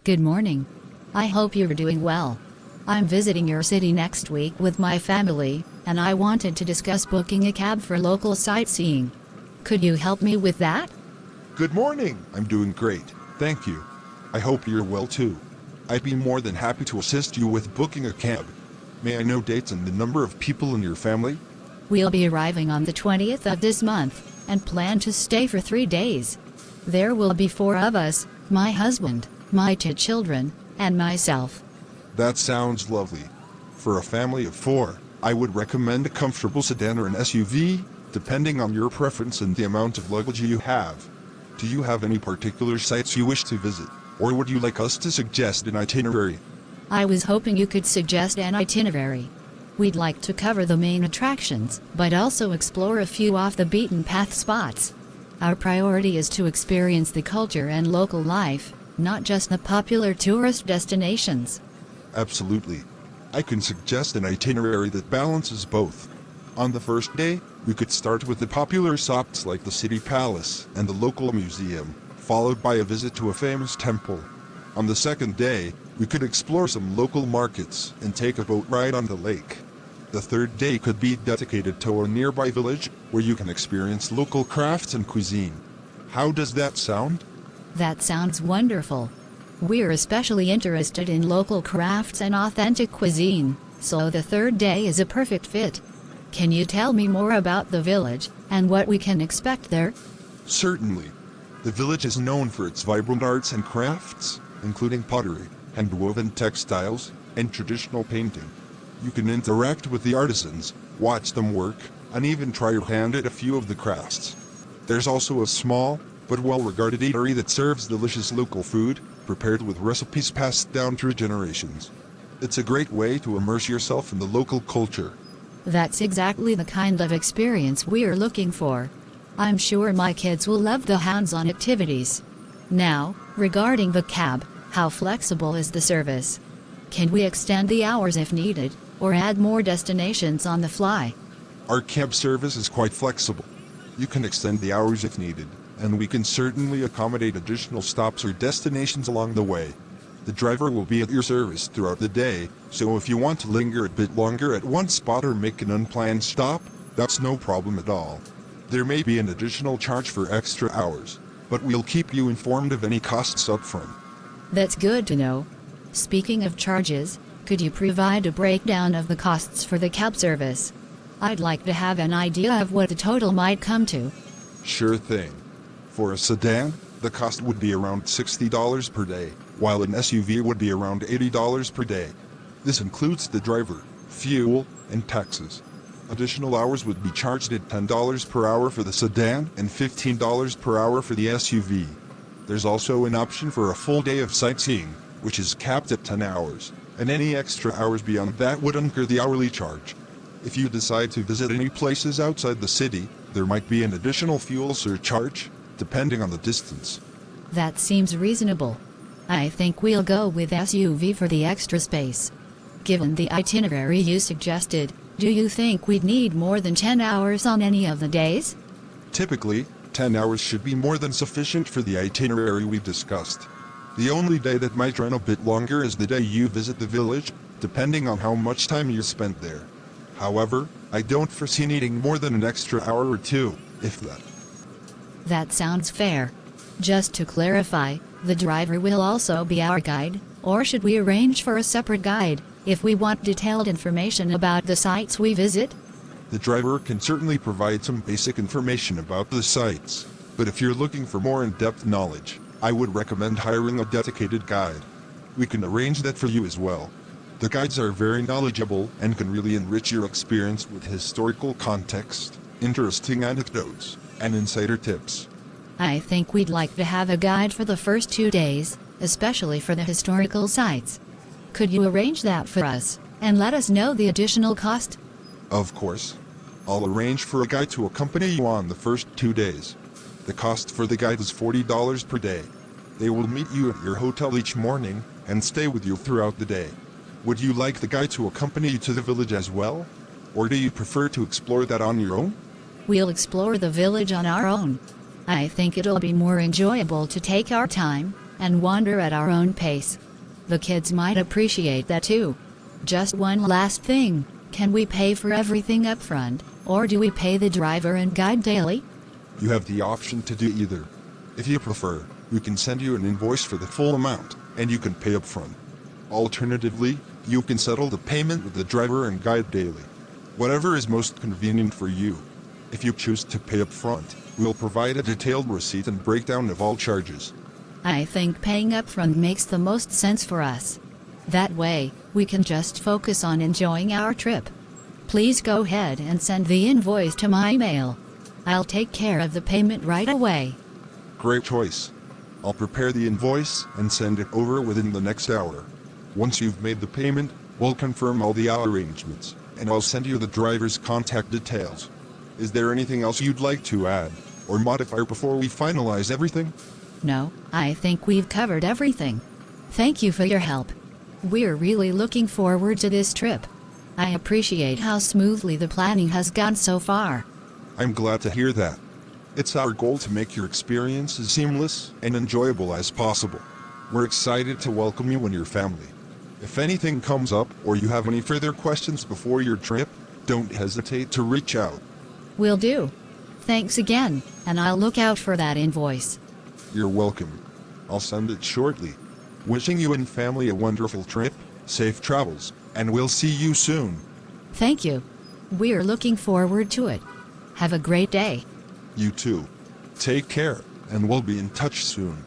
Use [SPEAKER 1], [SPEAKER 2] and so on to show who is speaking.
[SPEAKER 1] Good morning. I hope you're doing well. I'm visiting your city next week with my family, and I wanted to discuss booking a cab for local sightseeing. Could you help me with that?
[SPEAKER 2] Good morning. I'm doing great. Thank you. I hope you're well too. I'd be more than happy to assist you with booking a cab. May I know dates and the number of people in your family?
[SPEAKER 1] We'll be arriving on the 20th of this month, and plan to stay for 3 days. There will be 4 of us, my husband, my 2 children, and myself.
[SPEAKER 2] That sounds lovely. For a family of 4, I would recommend a comfortable sedan or an SUV, depending on your preference and the amount of luggage you have. Do you have any particular sites you wish to visit, or would you like us to suggest an itinerary?
[SPEAKER 1] I was hoping you could suggest an itinerary. We'd like to cover the main attractions, but also explore a few off-the-beaten-path spots. Our priority is to experience the culture and local life, not just the popular tourist destinations.
[SPEAKER 2] Absolutely. I can suggest an itinerary that balances both. On the first day, we could start with the popular stops like the City Palace and the local museum, followed by a visit to a famous temple. On the second day, we could explore some local markets and take a boat ride on the lake. The third day could be dedicated to a nearby village, where you can experience local crafts and cuisine. How does that sound?
[SPEAKER 1] That sounds wonderful. We're especially interested in local crafts and authentic cuisine, so the third day is a perfect fit. Can you tell me more about the village, and what we can expect there?
[SPEAKER 2] Certainly. The village is known for its vibrant arts and crafts, including pottery, hand-woven textiles, and traditional painting. You can interact with the artisans, watch them work, and even try your hand at a few of the crafts. There's also a small, but well-regarded eatery that serves delicious local food, prepared with recipes passed down through generations. It's a great way to immerse yourself in the local culture.
[SPEAKER 1] That's exactly the kind of experience we're looking for. I'm sure my kids will love the hands-on activities. Now, regarding the cab, how flexible is the service? Can we extend the hours if needed, or add more destinations on the fly?
[SPEAKER 2] Our cab service is quite flexible. You can extend the hours if needed, and we can certainly accommodate additional stops or destinations along the way. The driver will be at your service throughout the day, so if you want to linger a bit longer at one spot or make an unplanned stop, that's no problem at all. There may be an additional charge for extra hours, but we'll keep you informed of any costs up front.
[SPEAKER 1] That's good to know. Speaking of charges, could you provide a breakdown of the costs for the cab service? I'd like to have an idea of what the total might come to.
[SPEAKER 2] Sure thing. For a sedan, the cost would be around $60 per day, while an SUV would be around $80 per day. This includes the driver, fuel, and taxes. Additional hours would be charged at $10 per hour for the sedan and $15 per hour for the SUV. There's also an option for a full day of sightseeing, which is capped at 10 hours, and any extra hours beyond that would incur the hourly charge. If you decide to visit any places outside the city, there might be an additional fuel surcharge, depending on the distance.
[SPEAKER 1] That seems reasonable. I think we'll go with SUV for the extra space. Given the itinerary you suggested, do you think we'd need more than 10 hours on any of the days?
[SPEAKER 2] Typically, 10 hours should be more than sufficient for the itinerary we've discussed. The only day that might run a bit longer is the day you visit the village, depending on how much time you spent there. However, I don't foresee needing more than an extra hour or 2, if that.
[SPEAKER 1] That sounds fair. Just to clarify, the driver will also be our guide, or should we arrange for a separate guide, if we want detailed information about the sites we visit?
[SPEAKER 2] The driver can certainly provide some basic information about the sites, but if you're looking for more in-depth knowledge, I would recommend hiring a dedicated guide. We can arrange that for you as well. The guides are very knowledgeable and can really enrich your experience with historical context, interesting anecdotes, and insider tips.
[SPEAKER 1] I think we'd like to have a guide for the first 2 days, especially for the historical sites. Could you arrange that for us, and let us know the additional cost?
[SPEAKER 2] Of course. I'll arrange for a guide to accompany you on the first 2 days. The cost for the guide is $40 per day. They will meet you at your hotel each morning and stay with you throughout the day. Would you like the guide to accompany you to the village as well? Or do you prefer to explore that on your own?
[SPEAKER 1] We'll explore the village on our own. I think it'll be more enjoyable to take our time, and wander at our own pace. The kids might appreciate that too. Just one last thing, can we pay for everything up front, or do we pay the driver and guide daily?
[SPEAKER 2] You have the option to do either. If you prefer, we can send you an invoice for the full amount, and you can pay up front. Alternatively, you can settle the payment with the driver and guide daily. Whatever is most convenient for you. If you choose to pay up front, we'll provide a detailed receipt and breakdown of all charges.
[SPEAKER 1] I think paying up front makes the most sense for us. That way, we can just focus on enjoying our trip. Please go ahead and send the invoice to my email. I'll take care of the payment right away.
[SPEAKER 2] Great choice. I'll prepare the invoice and send it over within the next hour. Once you've made the payment, we'll confirm all the arrangements, and I'll send you the driver's contact details. Is there anything else you'd like to add or modify before we finalize everything?
[SPEAKER 1] No, I think we've covered everything. Thank you for your help. We're really looking forward to this trip. I appreciate how smoothly the planning has gone so far.
[SPEAKER 2] I'm glad to hear that. It's our goal to make your experience as seamless and enjoyable as possible. We're excited to welcome you and your family. If anything comes up or you have any further questions before your trip, don't hesitate to reach out.
[SPEAKER 1] Will do. Thanks again, and I'll look out for that invoice.
[SPEAKER 2] You're welcome. I'll send it shortly. Wishing you and family a wonderful trip, safe travels, and we'll see you soon.
[SPEAKER 1] Thank you. We're looking forward to it. Have a great day.
[SPEAKER 2] You too. Take care, and we'll be in touch soon.